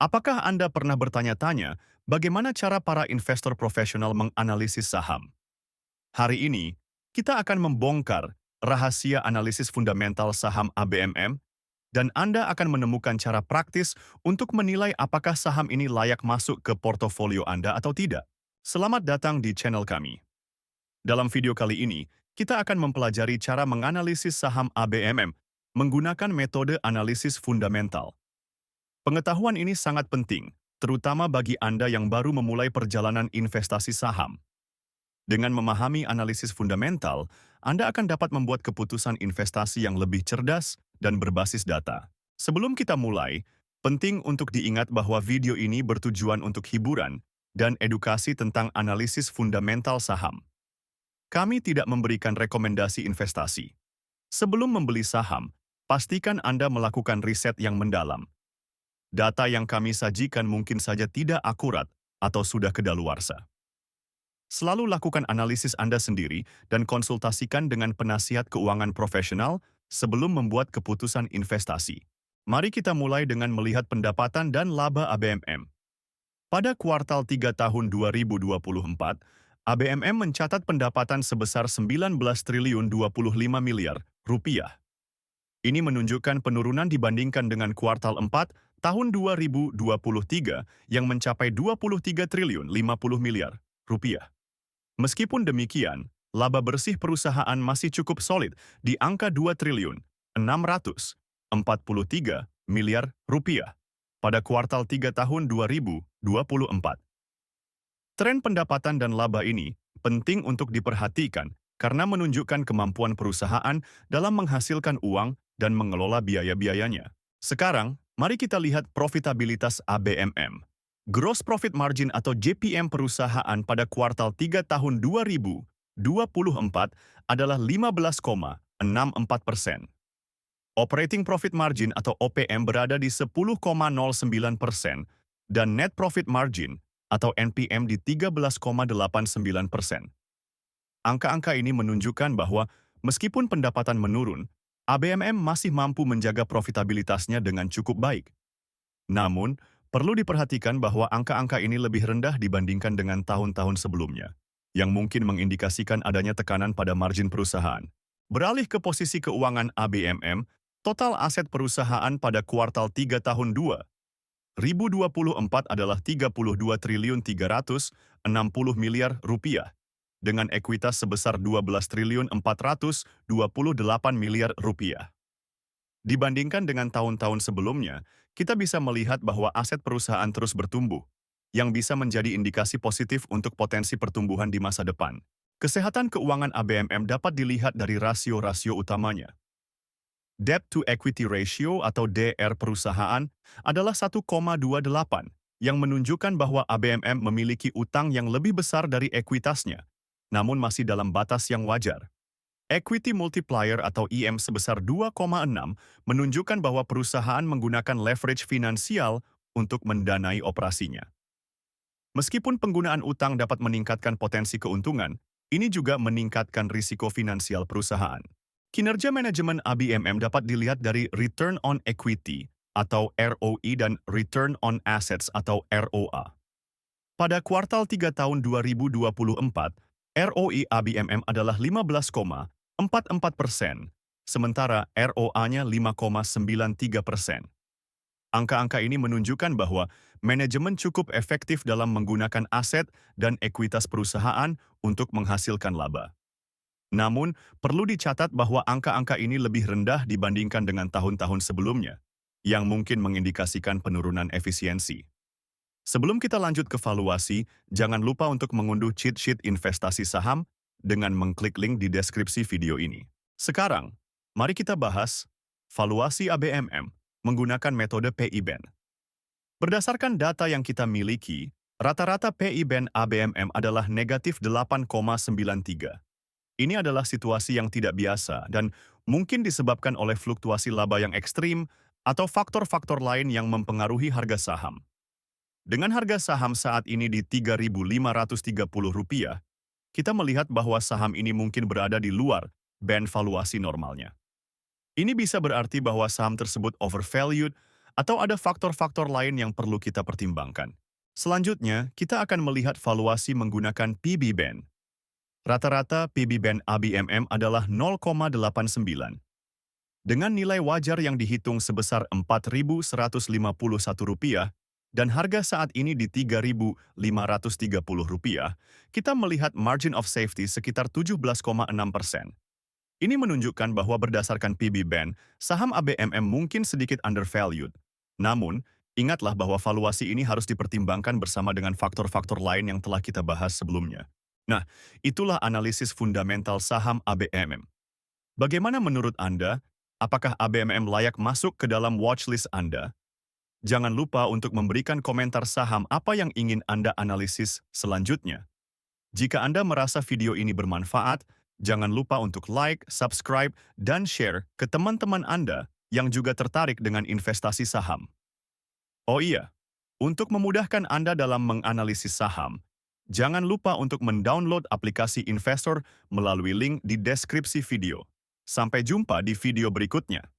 Apakah Anda pernah bertanya-tanya bagaimana cara para investor profesional menganalisis saham? Hari ini, kita akan membongkar rahasia analisis fundamental saham ABMM dan Anda akan menemukan cara praktis untuk menilai apakah saham ini layak masuk ke portofolio Anda atau tidak. Selamat datang di channel kami. Dalam video kali ini, kita akan mempelajari cara menganalisis saham ABMM menggunakan metode analisis fundamental. Pengetahuan ini sangat penting, terutama bagi Anda yang baru memulai perjalanan investasi saham. Dengan memahami analisis fundamental, Anda akan dapat membuat keputusan investasi yang lebih cerdas dan berbasis data. Sebelum kita mulai, penting untuk diingat bahwa video ini bertujuan untuk hiburan dan edukasi tentang analisis fundamental saham. Kami tidak memberikan rekomendasi investasi. Sebelum membeli saham, pastikan Anda melakukan riset yang mendalam. Data yang kami sajikan mungkin saja tidak akurat atau sudah kedaluarsa. Selalu lakukan analisis Anda sendiri dan konsultasikan dengan penasihat keuangan profesional sebelum membuat keputusan investasi. Mari kita mulai dengan melihat pendapatan dan laba ABMM. Pada kuartal 3 tahun 2024, ABMM mencatat pendapatan sebesar 19 triliun 25 miliar rupiah. Ini menunjukkan penurunan dibandingkan dengan kuartal 4 tahun 2023 yang mencapai 23 triliun 50 miliar rupiah. Meskipun demikian, laba bersih perusahaan masih cukup solid di angka 2 triliun 643 miliar rupiah pada kuartal 3 tahun 2024. Tren pendapatan dan laba ini penting untuk diperhatikan karena menunjukkan kemampuan perusahaan dalam menghasilkan uang dan mengelola biaya-biayanya. Sekarang, mari kita lihat profitabilitas ABMM. Gross Profit Margin atau JPM perusahaan pada kuartal 3 tahun 2024 adalah 15,64%. Operating Profit Margin atau OPM berada di 10,09% dan Net Profit Margin atau NPM di 13,89%. Angka-angka ini menunjukkan bahwa meskipun pendapatan menurun, ABMM masih mampu menjaga profitabilitasnya dengan cukup baik. Namun, perlu diperhatikan bahwa angka-angka ini lebih rendah dibandingkan dengan tahun-tahun sebelumnya, yang mungkin mengindikasikan adanya tekanan pada margin perusahaan. Beralih ke posisi keuangan ABMM, total aset perusahaan pada kuartal 3 tahun 2024 adalah 32 triliun 360 miliar rupiah, dengan ekuitas sebesar 12 triliun 428 miliar rupiah. Dibandingkan dengan tahun-tahun sebelumnya, kita bisa melihat bahwa aset perusahaan terus bertumbuh, yang bisa menjadi indikasi positif untuk potensi pertumbuhan di masa depan. Kesehatan keuangan ABMM dapat dilihat dari rasio-rasio utamanya. Debt to Equity Ratio atau DR perusahaan adalah 1,28, yang menunjukkan bahwa ABMM memiliki utang yang lebih besar dari ekuitasnya, namun masih dalam batas yang wajar. Equity Multiplier atau EM sebesar 2,6 menunjukkan bahwa perusahaan menggunakan leverage finansial untuk mendanai operasinya. Meskipun penggunaan utang dapat meningkatkan potensi keuntungan, ini juga meningkatkan risiko finansial perusahaan. Kinerja manajemen ABMM dapat dilihat dari Return on Equity atau ROE dan Return on Assets atau ROA. Pada kuartal 3 tahun 2024, ROE ABMM adalah 15,44%, sementara ROA-nya 5,93%. Angka-angka ini menunjukkan bahwa manajemen cukup efektif dalam menggunakan aset dan ekuitas perusahaan untuk menghasilkan laba. Namun, perlu dicatat bahwa angka-angka ini lebih rendah dibandingkan dengan tahun-tahun sebelumnya, yang mungkin mengindikasikan penurunan efisiensi. Sebelum kita lanjut ke valuasi, jangan lupa untuk mengunduh cheat sheet investasi saham dengan mengklik link di deskripsi video ini. Sekarang, mari kita bahas valuasi ABMM menggunakan metode PI-BAN. Berdasarkan data yang kita miliki, rata-rata PI-BAN ABMM adalah negatif 8,93. Ini adalah situasi yang tidak biasa dan mungkin disebabkan oleh fluktuasi laba yang ekstrim atau faktor-faktor lain yang mempengaruhi harga saham. Dengan harga saham saat ini di Rp3.530, kita melihat bahwa saham ini mungkin berada di luar band valuasi normalnya. Ini bisa berarti bahwa saham tersebut overvalued Atau ada faktor-faktor lain yang perlu kita pertimbangkan? Selanjutnya, kita akan melihat valuasi menggunakan PB Band. Rata-rata PB Band ABMM adalah 0,89. Dengan nilai wajar yang dihitung sebesar Rp4.151 dan harga saat ini di Rp3.530, kita melihat margin of safety sekitar 17,6%. Ini menunjukkan bahwa berdasarkan PB Band, saham ABMM mungkin sedikit undervalued. Namun, ingatlah bahwa valuasi ini harus dipertimbangkan bersama dengan faktor-faktor lain yang telah kita bahas sebelumnya. Nah, itulah analisis fundamental saham ABMM. Bagaimana menurut Anda? Apakah ABMM layak masuk ke dalam watchlist Anda? Jangan lupa untuk memberikan komentar saham apa yang ingin Anda analisis selanjutnya. Jika Anda merasa video ini bermanfaat, jangan lupa untuk like, subscribe, dan share ke teman-teman Anda yang juga tertarik dengan investasi saham. Oh iya, untuk memudahkan Anda dalam menganalisis saham, jangan lupa untuk mendownload aplikasi Investor melalui link di deskripsi video. Sampai jumpa di video berikutnya.